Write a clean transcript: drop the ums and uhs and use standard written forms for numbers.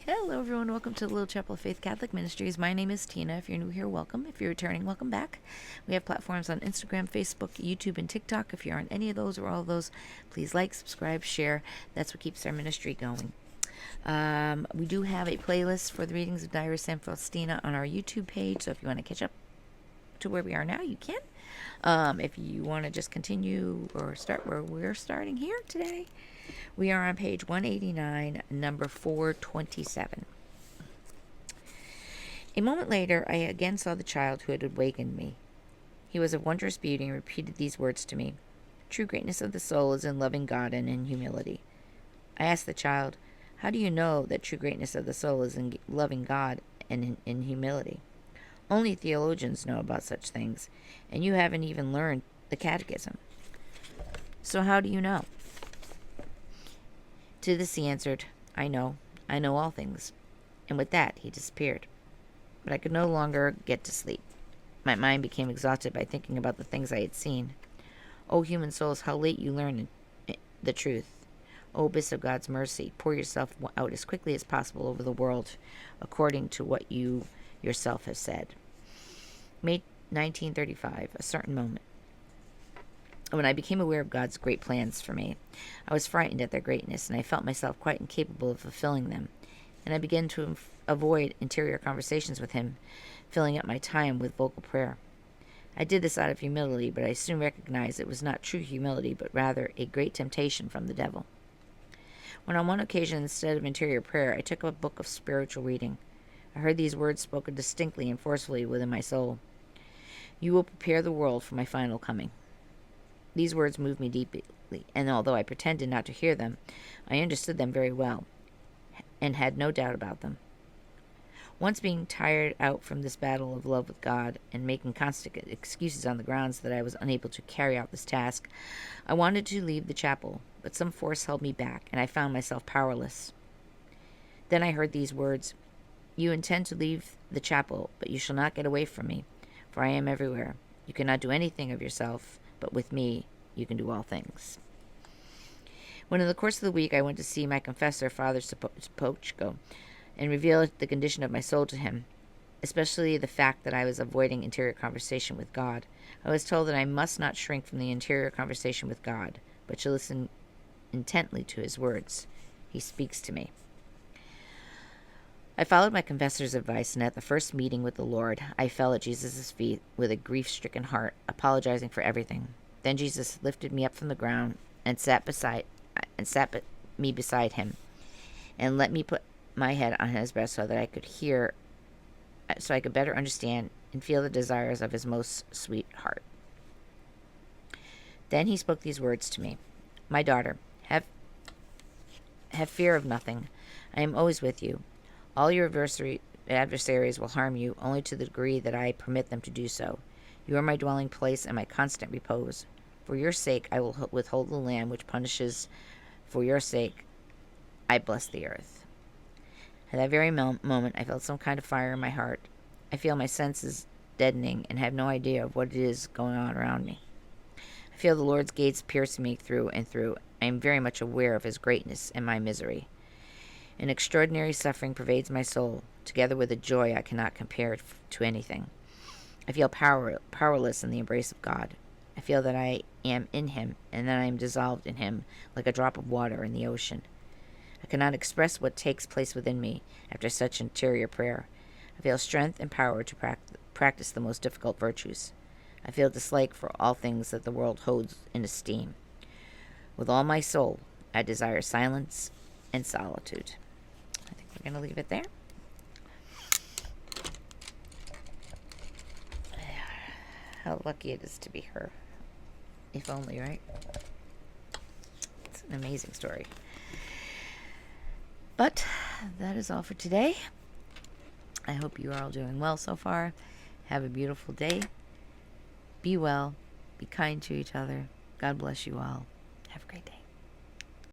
Hello, everyone. Welcome to the Little Chapel of Faith Catholic Ministries. My name is Tina. If you're new here, welcome. If you're returning, welcome back. We have platforms on Instagram, Facebook, YouTube, and TikTok. If you're on any of those or all of those, please like, subscribe, share. That's what keeps our ministry going. We do have a playlist for the readings of Diary of Saint Faustina on our YouTube page, so if you want to catch up to where we are now, you can. If you want to just continue or start where we're starting here today, we are on page 189, number 427. A moment later, I again saw the child who had awakened me. He was of wondrous beauty and repeated these words to me. True greatness of the soul is in loving God and in humility. I asked the child, how do you know that true greatness of the soul is in loving God and in humility? Only theologians know about such things, and you haven't even learned the catechism. So how do you know? To this he answered, I know all things. And with that he disappeared. But I could no longer get to sleep. My mind became exhausted by thinking about the things I had seen. O human souls, how late you learn the truth. O abyss of God's mercy, pour yourself out as quickly as possible over the world, according to what you yourself have said. May 1935, a certain moment. When I became aware of God's great plans for me, I was frightened at their greatness, and I felt myself quite incapable of fulfilling them, and I began to avoid interior conversations with him, filling up my time with vocal prayer. I did this out of humility, but I soon recognized it was not true humility, but rather a great temptation from the devil. When on one occasion, instead of interior prayer, I took up a book of spiritual reading, I heard these words spoken distinctly and forcefully within my soul. You will prepare the world for my final coming. These words moved me deeply, and although I pretended not to hear them, I understood them very well, and had no doubt about them. Once being tired out from this battle of love with God, and making constant excuses on the grounds that I was unable to carry out this task, I wanted to leave the chapel, but some force held me back, and I found myself powerless. Then I heard these words, You intend to leave the chapel, but you shall not get away from me, for I am everywhere. You cannot do anything of yourself, but with me you can do all things. When in the course of the week I went to see my confessor, Father Sapochko, and revealed the condition of my soul to him, especially the fact that I was avoiding interior conversation with God, I was told that I must not shrink from the interior conversation with God, but to listen intently to his words. He speaks to me. I followed my confessor's advice, and at the first meeting with the Lord, I fell at Jesus' feet with a grief-stricken heart, apologizing for everything. Then Jesus lifted me up from the ground and sat me beside him, and let me put my head on his breast so that I could better understand and feel the desires of his most sweet heart. Then he spoke these words to me: My daughter, have fear of nothing. I am always with you. All your adversaries will harm you only to the degree that I permit them to do so. You are my dwelling place and my constant repose. For your sake I will withhold the land which punishes. For your sake I bless the earth. At that very moment I felt some kind of fire in my heart. I feel my senses deadening and have no idea of what it is going on around me. I feel the Lord's gates pierce me through and through. I am very much aware of his greatness and my misery. An extraordinary suffering pervades my soul, together with a joy I cannot compare to anything. I feel powerless in the embrace of God. I feel that I am in him, and that I am dissolved in him, like a drop of water in the ocean. I cannot express what takes place within me after such interior prayer. I feel strength and power to practice the most difficult virtues. I feel dislike for all things that the world holds in esteem. With all my soul, I desire silence and solitude. I think we're going to leave it there. How lucky it is to be her. If only, right? It's an amazing story. But that is all for today. I hope you are all doing well so far. Have a beautiful day. Be well. Be kind to each other. God bless you all. Have a great day.